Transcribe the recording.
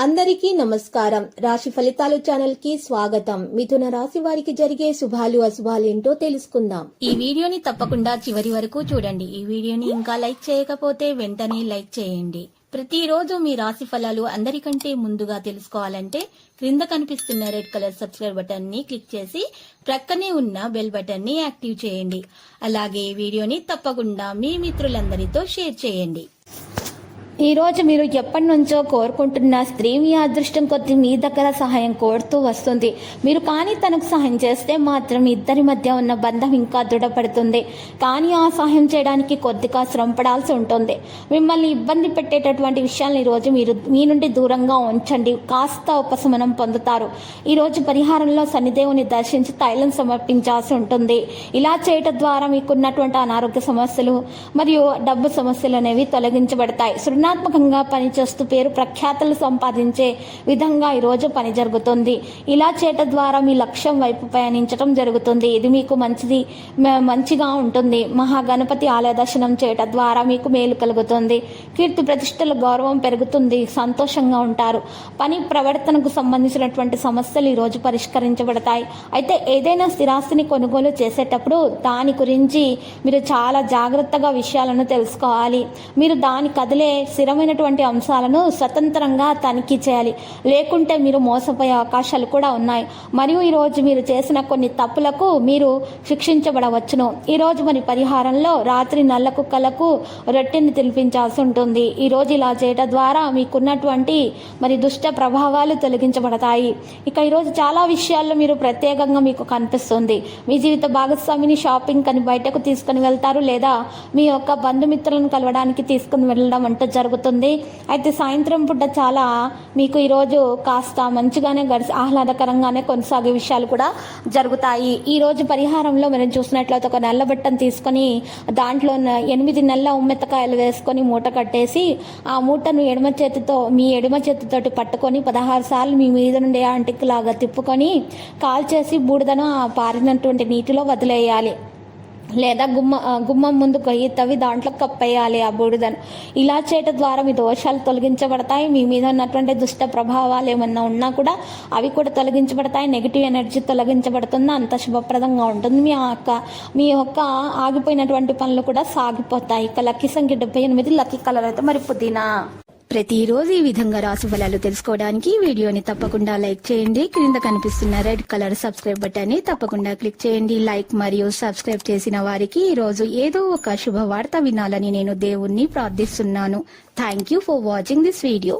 అందరికీ నమస్కారం. రాశి ఫలితాలు ఛానల్ కి స్వాగతం. మిథున రాశి వారికి జరిగే శుభాలు అశుభాలు ఏంటో తెలుసుకుందాం. ఈ వీడియోని తప్పకుండా చివరి వరకు చూడండి. ఈ వీడియోని ఇంకా లైక్ చేయకపోతే వెంటనే లైక్ చేయండి. ప్రతిరోజు మీ రాశి ఫలాలు అందరికంటే ముందుగా తెలుసుకోవాలంటే క్రింద కనిపిస్తున్న రెడ్ కలర్ సబ్స్క్రైబ్ బటన్ ని క్లిక్ చేసి ప్రక్కనే ఉన్న బెల్ బటన్ ని యాక్టివ్ చేయండి. అలాగే ఈ వీడియోని తప్పకుండా మీ మిత్రులందరితో షేర్ చేయండి. ఈ రోజు మీరు ఎప్పటి నుంచో కోరుకుంటున్న స్త్రీ మీ అదృష్టం కొద్ది మీ దగ్గర సహాయం కోరుతూ వస్తుంది. మీరు కానీ తనకు సహాయం చేస్తే మాత్రం ఇద్దరి మధ్య ఉన్న బంధం ఇంకా దృఢపడుతుంది. కానీ ఆ సహాయం చేయడానికి కొద్దిగా శ్రమ పడాల్సి ఉంటుంది. మిమ్మల్ని ఇబ్బంది పెట్టేటటువంటి విషయాలను ఈరోజు మీరు మీ నుండి దూరంగా ఉంచండి. కాస్త ఉపశమనం పొందుతారు. ఈరోజు పరిహారంలో శనిదేవుని దర్శించి తైలం సమర్పించాల్సి ఉంటుంది. ఇలా చేయటం ద్వారా మీకున్నటువంటి అనారోగ్య సమస్యలు మరియు డబ్బు సమస్యలు అనేవి తొలగించబడతాయి. సృజనాత్మకంగా పనిచేస్తూ పేరు ప్రఖ్యాతలు సంపాదించే విధంగా ఈరోజు పని జరుగుతుంది. ఇలా చేయటం ద్వారా మీ లక్ష్యం వైపు పయనించడం జరుగుతుంది. ఇది మీకు మంచిగా ఉంటుంది. మహాగణపతి ఆలయ దర్శనం చేయటం ద్వారా మీకు మేలు కలుగుతుంది. కీర్తి ప్రతిష్టల గౌరవం పెరుగుతుంది. సంతోషంగా ఉంటారు. పని ప్రవర్తనకు సంబంధించినటువంటి సమస్యలు ఈరోజు పరిష్కరించబడతాయి. అయితే ఏదైనా స్థిరాస్తిని కొనుగోలు చేసేటప్పుడు దాని గురించి మీరు చాలా జాగ్రత్తగా విషయాలను తెలుసుకోవాలి. మీరు దాని కదిలే స్థిరమైనటువంటి అంశాలను స్వతంత్రంగా తనిఖీ చేయాలి. లేకుంటే మీరు మోసపోయే అవకాశాలు కూడా ఉన్నాయి. మరియు ఈరోజు మీరు చేసిన కొన్ని తప్పులకు మీరు శిక్షించబడవచ్చును. ఈరోజు మరి పరిహారంలో రాత్రి నల్ల కుక్కలకు రొట్టెని తినిపించాల్సి ఉంటుంది. ఈరోజు ఇలా చేయడం ద్వారా మీకున్నటువంటి మరి దుష్ట ప్రభావాలు తొలగించబడతాయి. ఇక ఈరోజు చాలా విషయాల్లో మీరు ప్రత్యేకంగా మీకు కనిపిస్తుంది. మీ జీవిత భాగస్వామిని షాపింగ్ అని బయటకు తీసుకుని వెళ్తారు, లేదా మీ యొక్క బంధుమిత్రులను కలవడానికి తీసుకుని వెళ్ళడం అంటే జరుగుతుంది. అయితే సాయంత్రం పూట చాలా మీకు ఈరోజు కాస్త మంచిగానే ఆహ్లాదకరంగానే కొనసాగే విషయాలు కూడా జరుగుతాయి. ఈరోజు పరిహారంలో మనం చూసినట్లయితే ఒక నల్ల బట్టను తీసుకొని దాంట్లో 8 నల్ల ఉమ్మెత్తకాయలు వేసుకొని మూట కట్టేసి ఆ మూటను మీ ఎడమ చేతితోటి పట్టుకొని 16 సార్లు మీ మీద నుండి అంటికి లాగా తిప్పుకొని కాల్చేసి బూడిదను ఆ పారినటువంటి నీటిలో వదిలేయాలి. లేదా గుమ్మం ముందు కొయ్యి తవ్వి దాంట్లో కప్పేయాలి ఆ బూడిదను. ఇలా చేయటం ద్వారా మీ దోషాలు తొలగించబడతాయి. మీ మీద ఉన్నటువంటి దుష్ట ప్రభావాలు ఏమన్నా ఉన్నా కూడా అవి కూడా తొలగించబడతాయి. నెగిటివ్ ఎనర్జీ తొలగించబడుతుంది. అంత శుభప్రదంగా ఉంటుంది. మీ యొక్క ఆగిపోయినటువంటి పనులు కూడా సాగిపోతాయి. ఇక లక్కీ సంఖ్య 78. లక్కీ కలర్ అయితే మరి పుదీనా. ప్రతిరోజు ఈ విధంగా రాశి ఫలాలు తెలుసుకోవడానికి వీడియోని తప్పకుండా లైక్ చేయండి. క్రింద కనిపిస్తున్న రెడ్ కలర్ సబ్స్క్రైబ్ బటన్ ని తప్పకుండా క్లిక్ చేయండి. లైక్ మరియు సబ్స్క్రైబ్ చేసిన వారికి ఈ రోజు ఏదో ఒక శుభవార్త వినాలని నేను దేవుణ్ణి ప్రార్థిస్తున్నాను. Thank you for watching this video.